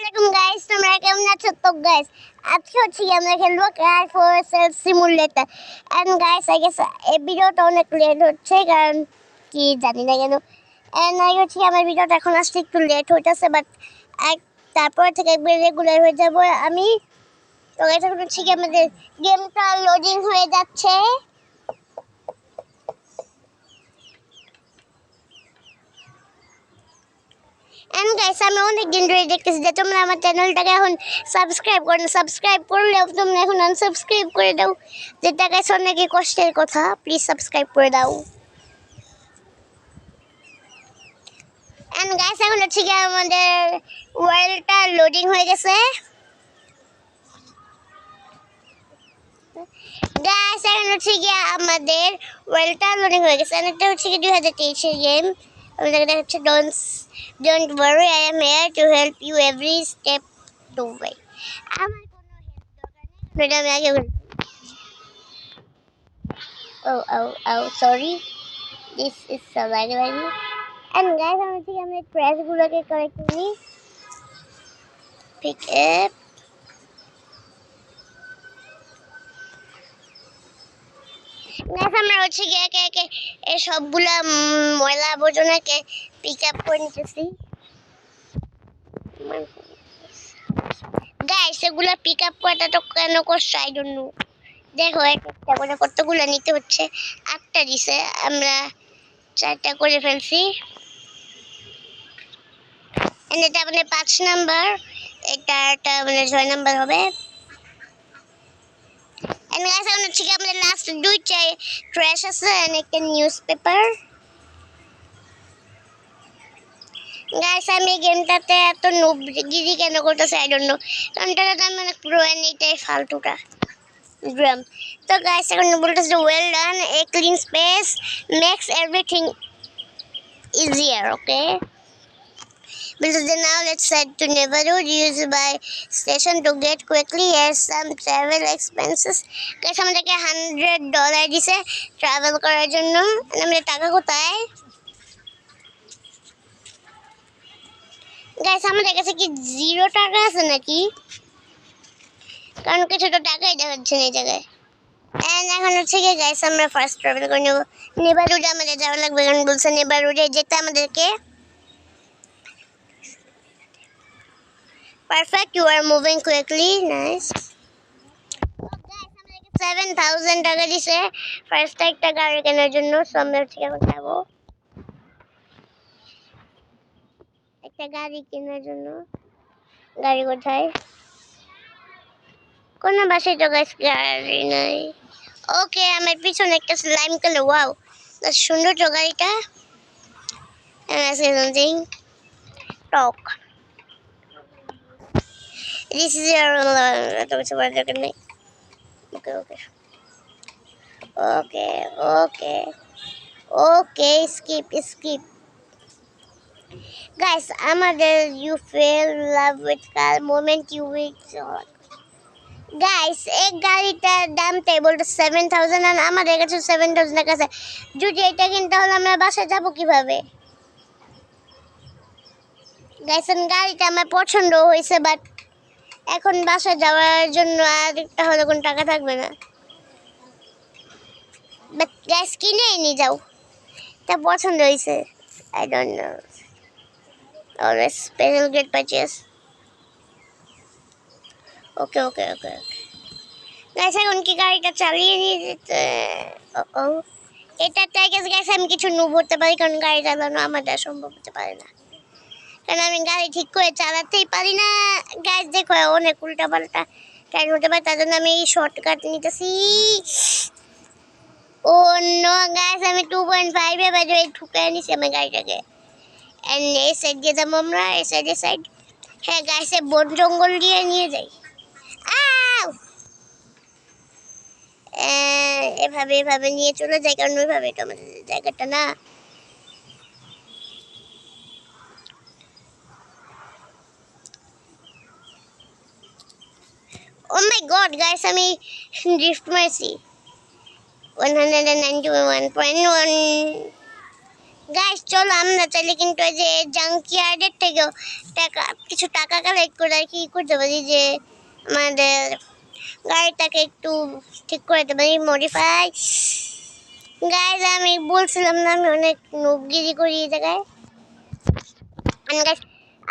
আসসালামু আলাইকুম গাইস, তোমরা কেমন আছো? তো গাইস আজকে হচ্ছে আমরা খেলবো car for sale simulator. And guys I guess এই ভিডিওটা অনেক লেট হচ্ছে, কারণ কি জানি না কেন। এন্ড আই হচ্ছে আমার ভিডিওটা এখন আসতে একটু লেট হইতেছে, বাট তারপর থেকে একবার রেগুলার হয়ে যাব আমি। তো গাইস এখন হচ্ছে আমাদের গেমটা লোডিং হয়ে যাচ্ছে। এন্ড গাইস আমি অনেক দিন ধরে দেখতেছি যে তোমরা আমার চ্যানেলটাকে এখন সাবস্ক্রাইব করো না। সাবস্ক্রাইব করলেও তোমরা এখন আনসাবস্ক্রাইব করে দাও, যেটা গাইস অনেকই কষ্টের কথা। প্লিজ সাবস্ক্রাইব করে দাও। এন্ড গাইস এখন হচ্ছে কি আমাদের ওয়ার্ল্ডটা লোডিং হয়ে গেছে। গাইস এখন হচ্ছে কি আমাদের ওয়ার্ল্ডটা লোডিং হয়ে গেছে। এটা হচ্ছে কি 2023 এর গেম। আমাদের দেখাচ্ছে don't worry, I am here to help you every step to way. আমার কোনো হেল্প দরকার নেই, আমি আগে বলি। Oh, sorry. This is so very. And guys, I'm going to press গুলোকে correct করি. Pick up. Guys, আমরা হচ্ছে কি একে একে এই সবগুলা ময়লা আবর্জনাকে পিক আপ করে নিতেছি। গাইস এগুলা পিক আপ করাটা তো কেন কষ্ট, আই ডোন্ট নো। দেখো একটা করে কতগুলো নিতে হচ্ছে। 8টা দিছে, আমরা 4টা করে ফেলছি। এটা মানে 5 নাম্বার, এটা মানে 6 নাম্বার হবে। And guys, I'm going to check out the last দুইটা trash আছে and একটা newspaper. Guys, আমি গেমটাতে এত নুবগিরি কেন করতেছি I don't know. কারণ এটাতে আমি অনেক প্রো and এটাই ফালতুটা ড্রাম। তো guys, এখন বলতেছে well done, a clean space makes everything easier, okay? Because now let's head to neighborhood used by station to get quickly. Here's some travel expenses. Guys, আমাদেরকে $100 দিছে ট্রাভেল করার জন্য। আমাদের টাকা কোথায়? গাইস আমাদের কাছে কি 0 টাকা আছে নাকি? কারণ কিছু তো টাকাই দেখাচ্ছে না এই জায়গায়। এন্ড এখন হচ্ছে কি গাইস আমরা ফার্স্ট ট্রাভেল করে নেব। নেইবারহুডে আমাদের যাওয়া লাগবে, কারণ বলছে নেইবারহুডে যেতে আমাদেরকে। Perfect, you are moving quickly. Nice. Oh guys, আমাদেরকে 7000 টাকা দিছে ফার্স্ট একটা গাড়ি কেনার জন্য। সো আমরা হচ্ছে এখন যাবো একটা গাড়ি কেনার জন্য। গাড়ি কোথায়? কোন বাসায় তো গাইস গাড়ি নাই। ওকে, আমার পিছনে একটা স্লাইম কালার, ওয়াও সুন্দর তো গাড়িটা। And I say something. Talk. This is your okay, skip. Guys, আমাদের you fell in love with car moment you reach. Guys এক গাড়িটার দামটা বলতে 7000 আর আমাদের কাছে 7000 টাকা আছে। যদি এটা কিনতে হলে আমরা বাসায় যাব কিভাবে? গাইস গাড়িটা আমার পছন্দ হয়েছে, বাট এখন বাসায় যাওয়ার জন্য আর একটা হলে কোন টাকা থাকবে না। বাট গাইস কিনেই নিয়ে যাও, এটা পছন্দ হয়েছে। I don't know, always special get purchase. Okay guys এখন কি গাড়িটা চালিয়ে নিয়ে যেতে? ও এটা তাই গাইস আমি কিছু নুব হতে পারি, কারণ গাড়ি চালানো আমার দ্বারা সম্ভব হতে পারে না, কারণ আমি গাড়ি ঠিক করে চালাতেই পারি না। গাইস দেখো অনেক উল্টা পাল্টা টাইম হতে পারে, তার জন্য আমি শর্টকাট নিতেছি। ও নো গাইস, আমি 2.5 এ বাজে ঠুকাই নিছি আমার গাড়িটাকে। এন্ড এই সাইড দিয়ে যাবো আমরা, এই সাইড। হ্যাঁ গাইস বন জঙ্গল দিয়ে নিয়ে যাই। এভাবে নিয়ে চলে যাই, কারণ ওইভাবে তো আমাদের জায়গাটা না। Oh my god guys, আমি ড্রিফট মারছি 191.1 গাইস চলো আমরা চাইলে কিন্তু এই যে জাঙ্কিয়ার্ডের থেকেও কিছু টাকা কালেক্ট করে আর কি করতে পারি, যে আমাদের গাড়িটাকে একটু ঠিক করে দিতে পারি, মডিফাই। গাইস আমি বলছিলাম না আমি অনেক নুবগিরি করি এই জায়গায়।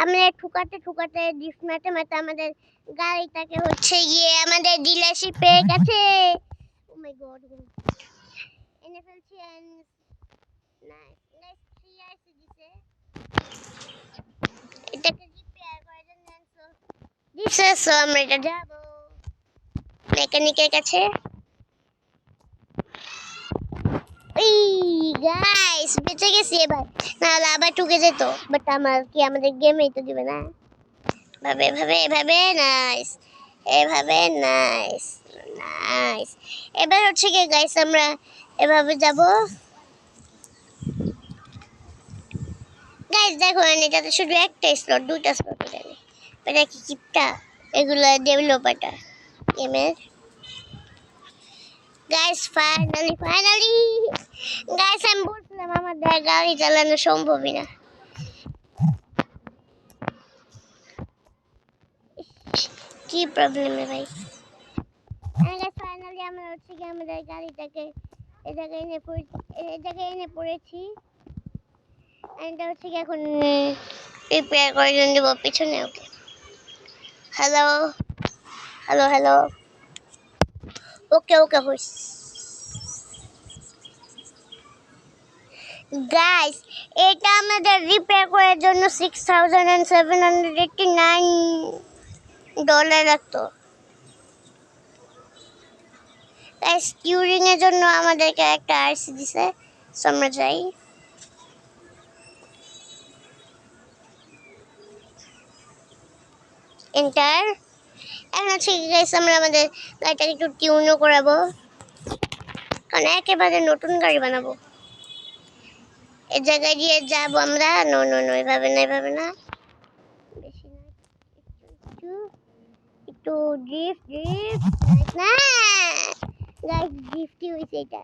আমরা ঠুকাতে ঠুকাতে ডিফ মারতে মারতে আমাদের গাড়িটাকে হচ্ছে গিয়ে আমাদের ডিলারশিপে গেছে। ও মাই গড, এনে ফেলছি। নাইস গাইস, 3 আইসি দিছে, এটাকে রিপেয়ার করার জন্য দিছে। সো আমরা এটা যাব মেকানিকের কাছে। গাইস বেঁচে গেছি এবার, নাহলে আবার ঠুকে যেত। বাট আমাদের গেমেই তো দিবে না। এভাবে নাইস, এভাবে নাইস নাইস। এবার হচ্ছে কি গাইস আমরা এভাবে যাব। গাইস দেখো এটাতে শুধু একটা স্লট, দুটা স্লট এখানে। এটা কি কিপটা, এগুলো ডেভেলপারটা গেমের। গাইস ফাইনালি গাইস আমি বলছিলাম আমাদের গাড়ি চালানো সম্ভবই না। কি প্রবলেম রে ভাই। গাইস ফাইনালি আমরা হচ্ছে কি আমাদের গাড়িটাকে এই জায়গায় এনে পড়েছি। এটা হচ্ছে কি এখন রিপেয়ার করে জন্য দেবো পিছনে। ওকে হ্যালো হ্যালো হ্যালো, ওকে ওকে হইস। গাইস এটা আমাদের রিপেয়ার করার জন্য $6,789 লাগতো। গাইস টিউরিং এর জন্য আমাদেরকে একটা আরসি দিছে। সো আমরা যাই। এন্টার। এখন হচ্ছে গাইস আমরা আমাদের গাড়িটাকে একটু টিউনও করাবো, কারণ একেবারে নতুন গাড়ি বানাবো। এই জায়গায় দিয়ে যাবো আমরা। নো নো নো, এভাবে না বেশি না, একটু একটু ড্রিফট না গাইস, ড্রিফটই হইছে এটা।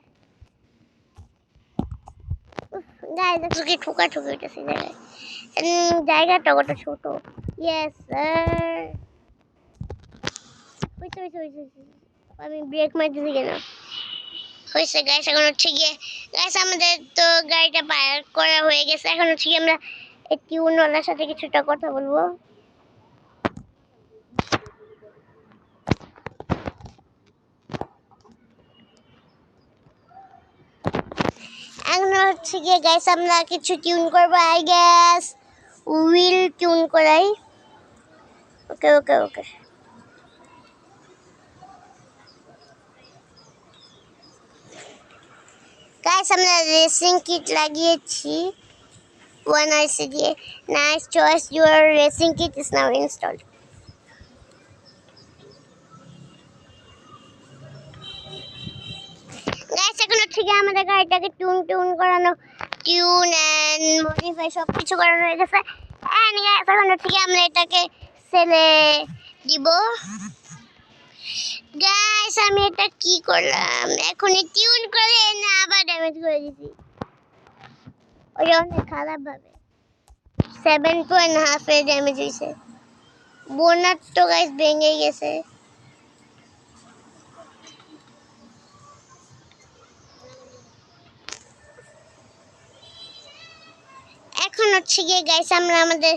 গাইস দেখো কি ঠুকা হইতেছে জায়গায়। জায়গাটা কত ছোট। ইয়েস স্যার, হইছে। আমি ব্রেক মারতেছি কেন? হয়েছে গাইস। এখন হচ্ছে গিয়ে গাইস আমাদের তো গাড়িটা পার্ক করা হয়ে গেছে। এখন হচ্ছে গিয়ে আমরা এই টিউনওয়ালার সাথে কিছুটা কথা বলবো। এখন হচ্ছে গিয়ে গাইস আমরা কিছু টিউন করবো, আই গেস হুইল টিউন করাই। ওকে ওকে ওকে গাইস আমরা রেসিং কিট লাগিয়েছি 1 IC দিয়ে। Nice choice, your racing kit is now installed. Guys এখন হচ্ছে গিয়ে আমাদের গাড়িটাকে টিউন করানো, টিউন এন্ড মডিফাই সব কিছু করানো হয়ে গেছে। এন্ড গাইস এখন হচ্ছে গিয়ে আমরা এটাকে সেলে দিব। গাইস আমি এটা কি করলাম, এখনই টিউন করে না আবার ড্যামেজ করে দিছি। ওই অনেক খারাপ ভাবে 7.5 এর ড্যামেজ হয়েছে। বোনার তো গাইস ভেঙে গেছে। এখন হচ্ছে গিয়ে গাইস আমরা আমাদের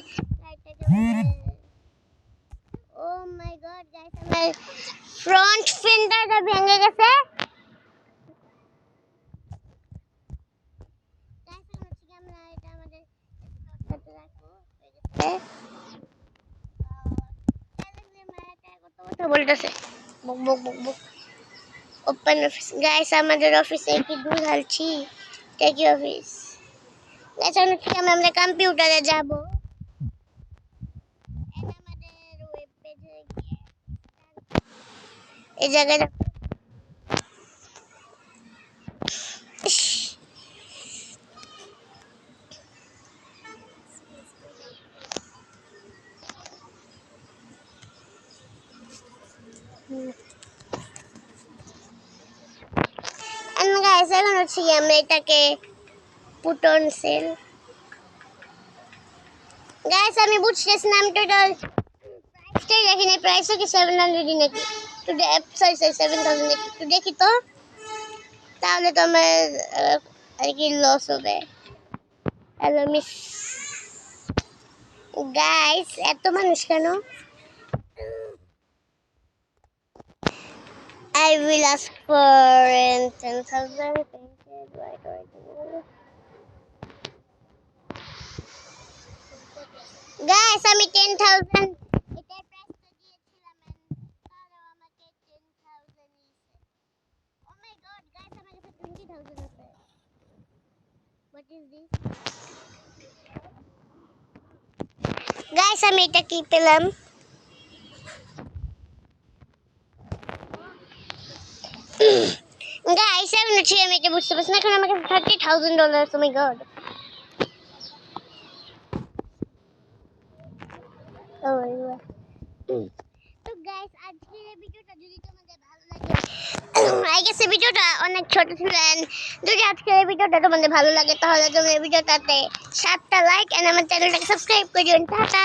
ও মাই গড গাইস আমার ফ্রন্ট ফেন্ডারটা ভেঙে গেছে। গাইস এখন হচ্ছে গিয়ে আমরা এটা আমাদের সাথে রাখবো। কথা বলতেছে বক বক বক বক। ওপেন অফিস গাইস, আমাদের অফিসে কি দূর হালছি। টেকি অফিস গাইস এখন হচ্ছে আমরা কম্পিউটারে যাব। আমাদের ওয়েব পেজে গিয়ে এই জায়গায় গাইস এখন হচ্ছে আমরা এটাকে পুট অন সেল। গাইস আমি বুঝতেছি না, আমি তো এটা প্রাইসটাই দেখি নাই, প্রাইসও কি 700 নাকি, একটু সরি সরি 7000 নাকি, একটু দেখি তো, তাহলে তো আমার আর কি লস হবে। হ্যালো মিস গাইস, এত মানুষ কেন? I will ask for 10,000. Guys, আমি 10,000 এটার প্রাইসটা দিয়েছিলাম and তারাও আমাকে 10,000 দিয়েছে। Oh my god, guys, আমার কাছে 20,000 আছে। What is this? Guys, আমি এটা কি পেলাম? Guys, আমি না ঠিক আমি এটা বুঝতে পারছি না, এখন আমার কাছে $30,000. Oh my god. Oh my god. তো গাইস, আজকের এই ভিডিওটা যদি তোমাদের ভালো লাগে, আই গেস এই ভিডিওটা অনেক ছোট ছিল, and যদি আজকের এই ভিডিওটা তোমাদের ভালো লাগে তাহলে তোমরা এই ভিডিওটাতে 7টা লাইক এন্ড আমার চ্যানেলটাকে সাবস্ক্রাইব করে দিও। টাটা।